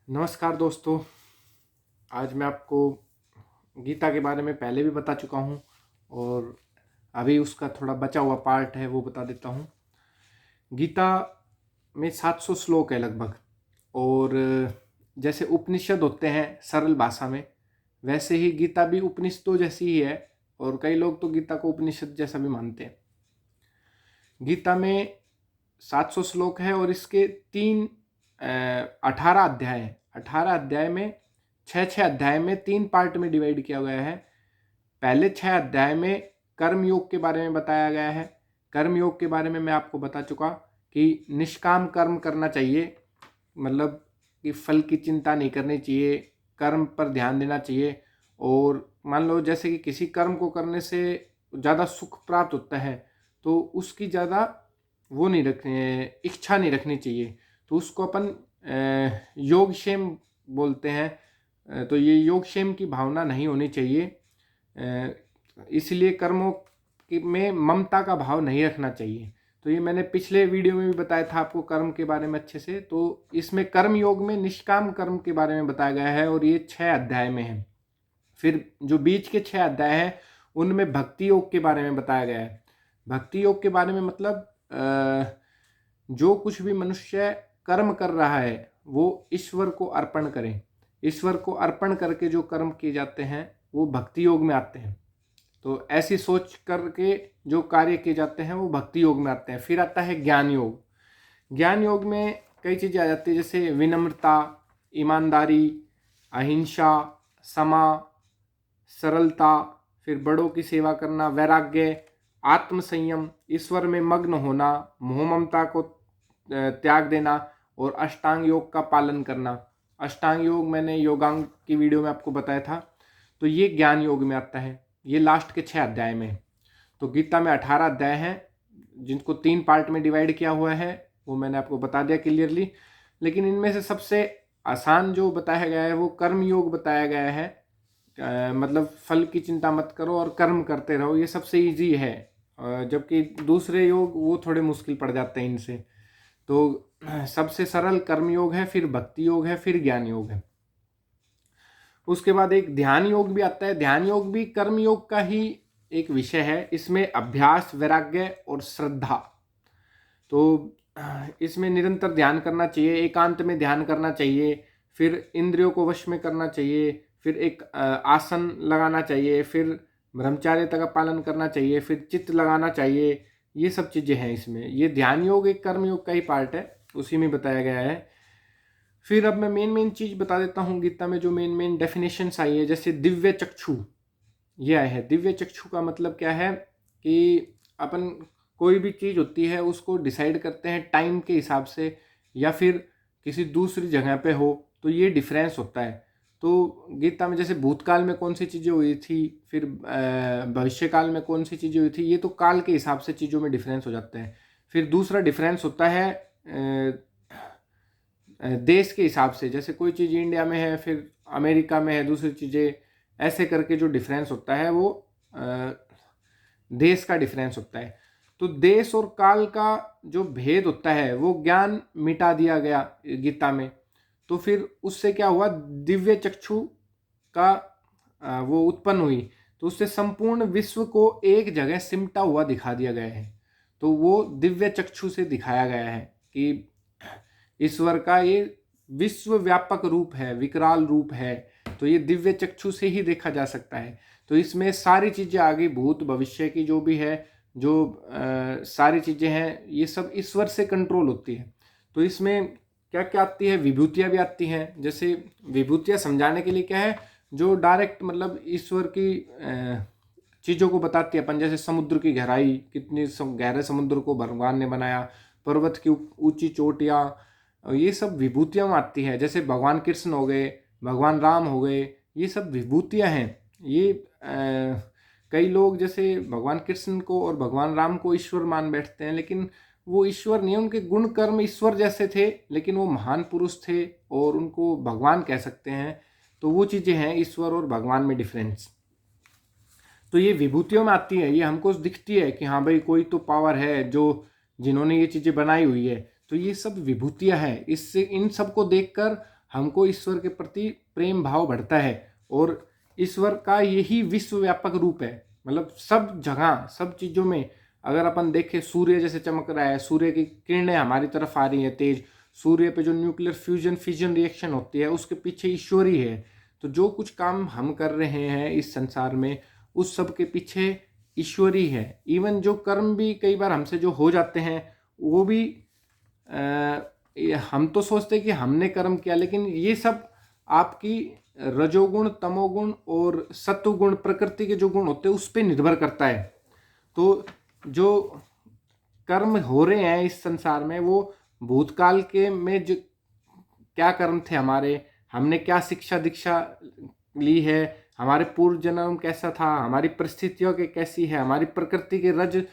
नमस्कार दोस्तों। आज मैं आपको गीता के बारे में पहले भी बता चुका हूँ और अभी उसका थोड़ा बचा हुआ पार्ट है वो बता देता हूँ। गीता में 700 श्लोक है लगभग। और जैसे उपनिषद होते हैं सरल भाषा में, वैसे ही गीता भी उपनिषदों जैसी ही है और कई लोग तो गीता को उपनिषद जैसा भी मानते हैं। गीता में 700 श्लोक है और इसके 18 अध्याय हैं। 18 अध्याय में छः अध्याय में 3 पार्ट में डिवाइड किया गया है। पहले 6 अध्याय में कर्म योग के बारे में बताया गया है। कर्म योग के बारे में मैं आपको बता चुका कि निष्काम कर्म करना चाहिए, मतलब कि फल की चिंता नहीं करनी चाहिए, कर्म पर ध्यान देना चाहिए। और मान लो जैसे कि किसी कर्म को करने से ज़्यादा सुख प्राप्त होता है तो उसकी ज़्यादा वो नहीं रखनी, इच्छा नहीं रखनी चाहिए, तो उसको अपन योगक्षेम बोलते हैं। तो ये योगक्षेम की भावना नहीं होनी चाहिए। इसलिए कर्मों में ममता का भाव नहीं रखना चाहिए। तो ये मैंने पिछले वीडियो में भी बताया था आपको कर्म के बारे में अच्छे से। तो इसमें कर्म योग में निष्काम कर्म के बारे में बताया गया है और ये 6 अध्याय में है। फिर जो बीच के 6 अध्याय हैं उनमें भक्ति योग के बारे में बताया गया है। भक्ति योग के बारे में मतलब जो कुछ भी मनुष्य कर्म कर रहा है वो ईश्वर को अर्पण करें। ईश्वर को अर्पण करके जो कर्म किए जाते हैं वो भक्ति योग में आते हैं। तो ऐसी सोच करके जो कार्य किए जाते हैं वो भक्ति योग में आते हैं। फिर आता है ज्ञान योग। ज्ञान योग में कई चीज़ें आ जाती है, जैसे विनम्रता, ईमानदारी, अहिंसा, क्षमा, सरलता, फिर बड़ों की सेवा करना, वैराग्य, आत्मसंयम, ईश्वर में मग्न होना, मोह ममता को त्याग देना और अष्टांग योग का पालन करना। अष्टांग योग मैंने योगांग की वीडियो में आपको बताया था। तो ये ज्ञान योग में आता है। ये लास्ट के 6 अध्याय में। तो गीता में 18 अध्याय हैं जिनको 3 पार्ट में डिवाइड किया हुआ है, वो मैंने आपको बता दिया क्लियरली। लेकिन इनमें से सबसे आसान जो बताया गया है वो कर्म योग बताया गया है। मतलब फल की चिंता मत करो और कर्म करते रहो, ये सबसे इजी है। जबकि दूसरे योग वो थोड़े मुश्किल पड़ जाते हैं इनसे। तो सबसे सरल कर्म योग है, फिर भक्ति योग है, फिर ज्ञान योग है। उसके बाद एक ध्यान योग भी आता है। ध्यान योग भी कर्म योग का ही एक विषय है। इसमें अभ्यास, वैराग्य और श्रद्धा। तो इसमें निरंतर ध्यान करना चाहिए, एकांत में ध्यान करना चाहिए, फिर इंद्रियों को वश में करना चाहिए, फिर एक आसन लगाना चाहिए, फिर ब्रह्मचार्यता का पालन करना चाहिए, फिर चित्त लगाना चाहिए। ये सब चीज़ें हैं इसमें। ये ध्यान योग एक कर्म योग का ही पार्ट है, उसी में बताया गया है। फिर अब मैं मेन चीज़ बता देता हूँ गीता में जो मेन डेफिनेशंस आई है। जैसे दिव्य चक्षु, ये आया है। दिव्य चक्षु का मतलब क्या है कि अपन कोई भी चीज़ होती है उसको डिसाइड करते हैं टाइम के हिसाब से, या फिर किसी दूसरी जगह पे हो तो ये डिफरेंस होता है। तो गीता में जैसे भूतकाल में कौन सी चीज़ें हुई थी, फिर भविष्य काल में कौन सी चीज़ें हुई थी, ये तो काल के हिसाब से चीज़ों में डिफरेंस हो जाता है। फिर दूसरा डिफरेंस होता है देश के हिसाब से। जैसे कोई चीज़ इंडिया में है फिर अमेरिका में है दूसरी चीज़ें, ऐसे करके जो डिफरेंस होता है वो देश का डिफरेंस होता है। तो देश और काल का जो भेद होता है वो ज्ञान मिटा दिया गया गीता में। तो फिर उससे क्या हुआ, दिव्य चक्षु का वो उत्पन्न हुई। तो उससे संपूर्ण विश्व को एक जगह सिमटा हुआ दिखा दिया गया है। तो वो दिव्य चक्षु से दिखाया गया है कि ईश्वर का ये विश्व व्यापक रूप है, विकराल रूप है। तो ये दिव्य चक्षु से ही देखा जा सकता है। तो इसमें सारी चीज़ें आ गई, भूत भविष्य की जो भी है, जो सारी चीज़ें हैं, ये सब ईश्वर से कंट्रोल होती है। तो इसमें क्या क्या आती है, विभूतियाँ भी आती हैं। जैसे विभूतियाँ समझाने के लिए क्या है, जो डायरेक्ट मतलब ईश्वर की चीज़ों को बताती है अपन। जैसे समुद्र की गहराई, कितनी गहरे समुद्र को भगवान ने बनाया, पर्वत की ऊंची चोटियाँ, ये सब विभूतियाँ आती है। जैसे भगवान कृष्ण हो गए, भगवान राम हो गए, ये सब विभूतियाँ हैं। ये कई लोग जैसे भगवान कृष्ण को और भगवान राम को ईश्वर मान बैठते हैं, लेकिन वो ईश्वर नहीं है। उनके गुण कर्म ईश्वर जैसे थे, लेकिन वो महान पुरुष थे और उनको भगवान कह सकते हैं। तो वो चीज़ें हैं ईश्वर और भगवान में डिफरेंस। तो ये विभूतियों में आती है, ये हमको दिखती है कि हाँ भाई कोई तो पावर है जो जिन्होंने ये चीज़ें बनाई हुई है। तो ये सब विभूतियाँ हैं। इससे इन सब को देखकर हमको ईश्वर के प्रति प्रेम भाव बढ़ता है। और ईश्वर का यही विश्वव्यापक रूप है, मतलब सब जगह सब चीज़ों में। अगर अपन देखें, सूर्य जैसे चमक रहा है, सूर्य की किरणें हमारी तरफ आ रही है तेज, सूर्य पे जो न्यूक्लियर फ्यूजन फिजन रिएक्शन होती है उसके पीछे ईश्वर ही है। तो जो कुछ काम हम कर रहे हैं इस संसार में, उस सब के पीछे ईश्वर ही है। इवन जो कर्म भी कई बार हमसे जो हो जाते हैं वो भी हम तो सोचते हैं कि हमने कर्म किया, लेकिन ये सब आपकी रजोगुण, तमोगुण और सत्वगुण, प्रकृति के जो गुण होते हैं उस पर निर्भर करता है। तो जो कर्म हो रहे हैं इस संसार में, वो भूतकाल के में जो क्या कर्म थे हमारे, हमने क्या शिक्षा दीक्षा ली है, हमारे पूर्व जन्म कैसा था, हमारी परिस्थितियों के कैसी है, हमारी प्रकृति के रज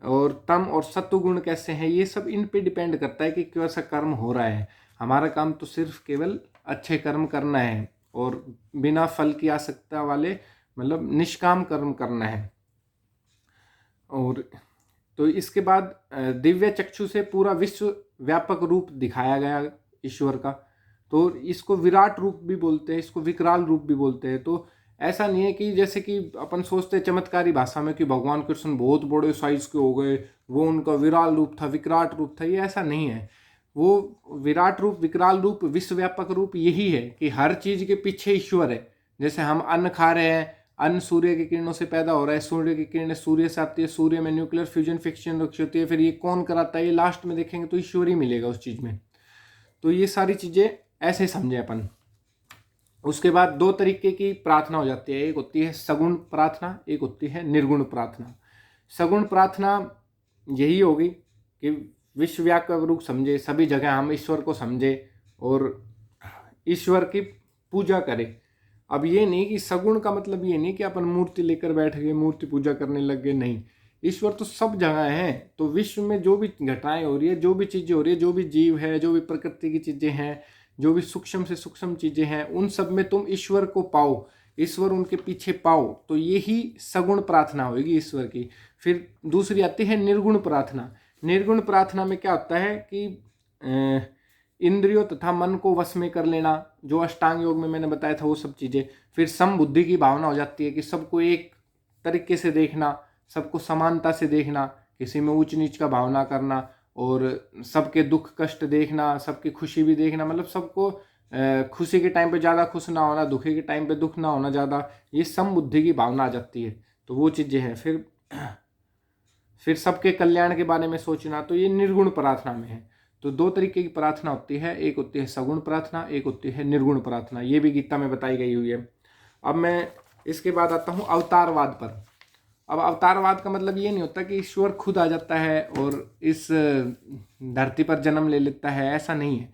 और तम और सत्व गुण कैसे हैं, ये सब इन पे डिपेंड करता है कि कैसा कर्म हो रहा है। हमारा काम तो सिर्फ केवल अच्छे कर्म करना है और बिना फल की आसक्ति वाले, मतलब निष्काम कर्म करना है। और तो इसके बाद दिव्य चक्षु से पूरा विश्व व्यापक रूप दिखाया गया ईश्वर का। तो इसको विराट रूप भी बोलते हैं, इसको विकराल रूप भी बोलते हैं। तो ऐसा नहीं है कि जैसे कि अपन सोचते हैं चमत्कारी भाषा में कि भगवान कृष्ण बहुत बड़े साइज के हो गए, वो उनका विराल रूप था, विकराट रूप था। ये ऐसा नहीं है। वो विराट रूप, विकराल रूप, विश्वव्यापक रूप यही है कि हर चीज के पीछे ईश्वर है। जैसे हम अन्न खा रहे हैं, अन्न सूर्य की किरणों से पैदा हो रहा है, सूर्य की किरणें सूर्य से आती है, सूर्य में न्यूक्लियर फ्यूजन फिक्शन होती है, फिर ये कौन कराता है, ये लास्ट में देखेंगे तो ईश्वर ही मिलेगा उस चीज में। तो ये सारी चीजें ऐसे समझे अपन। उसके बाद दो तरीके की प्रार्थना हो जाती है, एक होती है सगुण प्रार्थना, एक होती है निर्गुण प्रार्थना। सगुण प्रार्थना यही होगी कि विश्वव्यापक रूप समझे, सभी जगह हम ईश्वर को समझे और ईश्वर की पूजा करें। अब ये नहीं कि सगुण का मतलब ये नहीं कि अपन मूर्ति लेकर बैठ गए, मूर्ति पूजा करने लग गए, नहीं। ईश्वर तो सब जगह है। तो विश्व में जो भी घटनाएं हो रही है, जो भी चीजें हो रही है, जो भी जीव है, जो भी प्रकृति की चीजें हैं, जो भी सूक्ष्म से सूक्ष्म चीजें हैं, उन सब में तुम ईश्वर को पाओ, ईश्वर उनके पीछे पाओ। तो यही सगुण प्रार्थना होगी ईश्वर की। फिर दूसरी आती है निर्गुण प्रार्थना। निर्गुण प्रार्थना में क्या होता है कि इंद्रियों तथा मन को वश में कर लेना, जो अष्टांग योग में मैंने बताया था वो सब चीजें। फिर समबुद्धि की भावना हो जाती है कि सबको एक तरीके से देखना, सबको समानता से देखना, किसी में ऊंच नीच का भावना करना, और सबके दुख कष्ट देखना, सबकी खुशी भी देखना, मतलब सबको खुशी के टाइम पे ज़्यादा खुश ना होना, दुखी के टाइम पे दुख ना होना ज़्यादा, ये समबुद्धि की भावना आ जाती है। तो वो चीज़ें हैं। फिर सबके कल्याण के बारे में सोचना, तो ये निर्गुण प्रार्थना में है। तो दो तरीके की प्रार्थना होती है, एक होती है सगुण प्रार्थना, एक होती है निर्गुण प्रार्थना। ये भी गीता में बताई गई हुई है। अब मैं इसके बाद आता हूँ अवतारवाद पर। अब अवतारवाद का मतलब ये नहीं होता कि ईश्वर खुद आ जाता है और इस धरती पर जन्म ले लेता है, ऐसा नहीं है।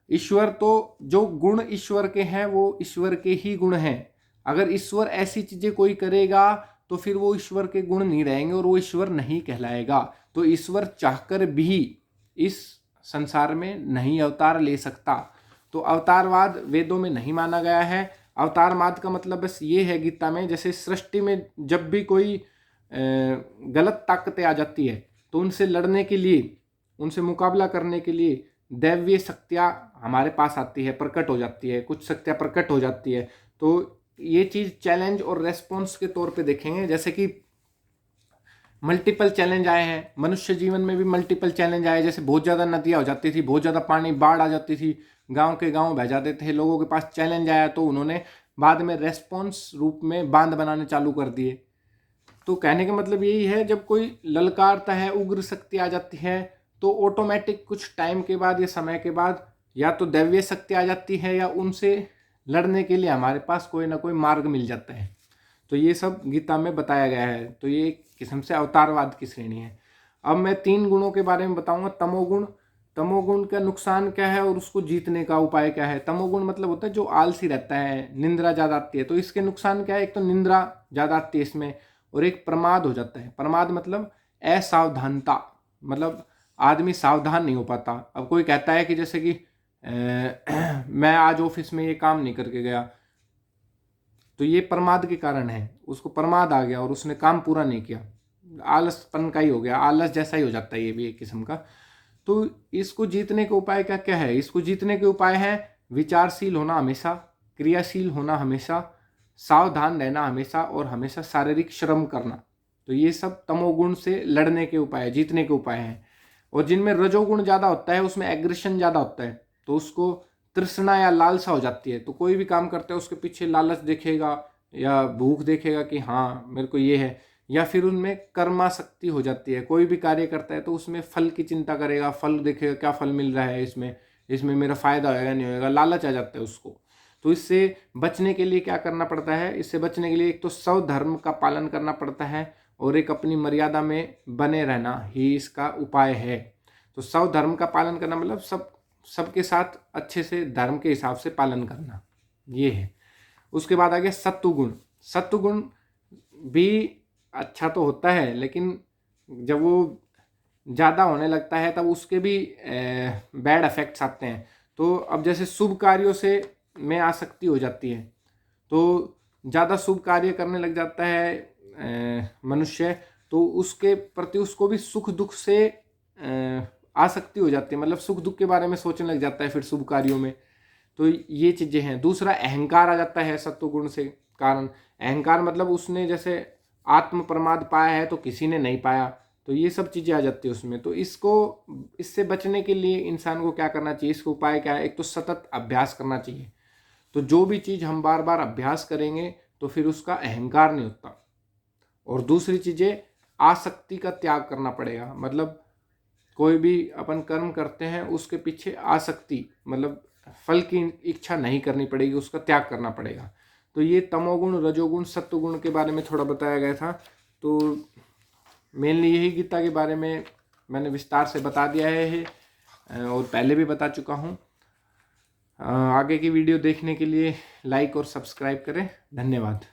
ईश्वर तो जो गुण ईश्वर के हैं वो ईश्वर के ही गुण हैं। अगर ईश्वर ऐसी चीजें कोई करेगा तो फिर वो ईश्वर के गुण नहीं रहेंगे और वो ईश्वर नहीं कहलाएगा। तो ईश्वर चाहकर भी इस संसार में नहीं अवतार ले सकता। तो अवतारवाद वेदों में नहीं माना गया है। अवतारवाद का मतलब बस ये है गीता में, जैसे सृष्टि में जब भी कोई गलत ताकतें आ जाती है तो उनसे लड़ने के लिए, उनसे मुकाबला करने के लिए दैवीय शक्तियाँ हमारे पास आती है, प्रकट हो जाती है, कुछ शक्तियाँ प्रकट हो जाती है। तो ये चीज़ चैलेंज और रेस्पॉन्स के तौर पे देखेंगे। जैसे कि मल्टीपल चैलेंज आए हैं, मनुष्य जीवन में भी मल्टीपल चैलेंज आए। जैसे बहुत ज़्यादा नदियाँ हो जाती थी, बहुत ज़्यादा पानी, बाढ़ आ जाती थी, गांव के गांव बह जाते थे, लोगों के पास चैलेंज आया तो उन्होंने बाद में रेस्पॉन्स रूप में बांध बनाने चालू कर दिए। तो कहने का मतलब यही है, जब कोई ललकारता है, उग्र शक्ति आ जाती है, तो ऑटोमेटिक कुछ टाइम के बाद या समय के बाद या तो दैवीय शक्ति आ जाती है या उनसे लड़ने के लिए हमारे पास कोई ना कोई मार्ग मिल जाता है। तो ये सब गीता में बताया गया है। तो ये एक किस्म से अवतारवाद की श्रेणी है। अब मैं 3 गुणों के बारे में बताऊंगा। तमोगुण, तमोगुण का नुकसान क्या है और उसको जीतने का उपाय क्या है। तमोगुण मतलब होता है जो आलसी रहता है, निंद्रा ज़्यादा आती है, तो इसके नुकसान क्या है। एक तो निंद्रा ज़्यादा आती है इसमें, और एक प्रमाद हो जाता है। प्रमाद मतलब असावधानता, मतलब आदमी सावधान नहीं हो पाता। अब कोई कहता है कि जैसे कि मैं आज ऑफिस में ये काम नहीं करके गया, तो ये प्रमाद के कारण है, उसको प्रमाद आ गया और उसने काम पूरा नहीं किया, आलसपन का ही हो गया, आलस जैसा ही हो जाता है ये भी एक किस्म का। तो इसको जीतने के उपाय क्या क्या है। इसको जीतने के उपाय है विचारशील होना हमेशा, क्रियाशील होना हमेशा, सावधान रहना हमेशा और हमेशा शारीरिक श्रम करना। तो ये सब तमोगुण से लड़ने के उपाय, जीतने के उपाय हैं। और जिनमें रजोगुण ज़्यादा होता है उसमें एग्रेशन ज़्यादा होता है, तो उसको तृष्णा या लालसा हो जाती है। तो कोई भी काम करता है उसके पीछे लालच देखेगा या भूख देखेगा कि हाँ मेरे को ये है, या फिर उनमें कर्माशक्ति हो जाती है। कोई भी कार्य करता है तो उसमें फल की चिंता करेगा, फल देखेगा क्या फल मिल रहा है, इसमें मेरा फायदा होएगा नहीं होएगा, लालच आ जाता है उसको। तो इससे बचने के लिए क्या करना पड़ता है? इससे बचने के लिए एक तो स्वधर्म का पालन करना पड़ता है और एक अपनी मर्यादा में बने रहना ही इसका उपाय है। तो स्वधर्म का पालन करना मतलब सबके साथ अच्छे से धर्म के हिसाब से पालन करना, ये है। उसके बाद आ गया सत्वगुण। सत्वगुण भी अच्छा तो होता है, लेकिन जब वो ज़्यादा होने लगता है तब उसके भी बैड इफेक्ट्स आते हैं। तो अब जैसे शुभ कार्यों से में आसक्ति हो जाती है, तो ज़्यादा शुभ कार्य करने लग जाता है मनुष्य, तो उसके प्रति उसको भी सुख दुख से आसक्ति हो जाती है, मतलब सुख दुख के बारे में सोचने लग जाता है फिर शुभ कार्यों में। तो ये चीज़ें हैं। दूसरा अहंकार आ जाता है सत्वगुण से कारण। अहंकार मतलब उसने जैसे आत्म प्रमाद पाया है तो किसी ने नहीं पाया, तो ये सब चीज़ें आ जाती है उसमें। तो इससे बचने के लिए इंसान को क्या करना चाहिए? इसका उपाय क्या है? एक तो सतत अभ्यास करना चाहिए। तो जो भी चीज़ हम बार बार अभ्यास करेंगे तो फिर उसका अहंकार नहीं होता। और दूसरी चीज़ें, आसक्ति का त्याग करना पड़ेगा। मतलब कोई भी अपन कर्म करते हैं उसके पीछे आसक्ति, मतलब फल की इच्छा नहीं करनी पड़ेगी, उसका त्याग करना पड़ेगा। तो ये तमोगुण, रजोगुण, सत्वगुण के बारे में थोड़ा बताया गया था। तो मेनली यही गीता के बारे में मैंने विस्तार से बता दिया है और पहले भी बता चुका हूँ। आगे की वीडियो देखने के लिए लाइक और सब्सक्राइब करें। धन्यवाद।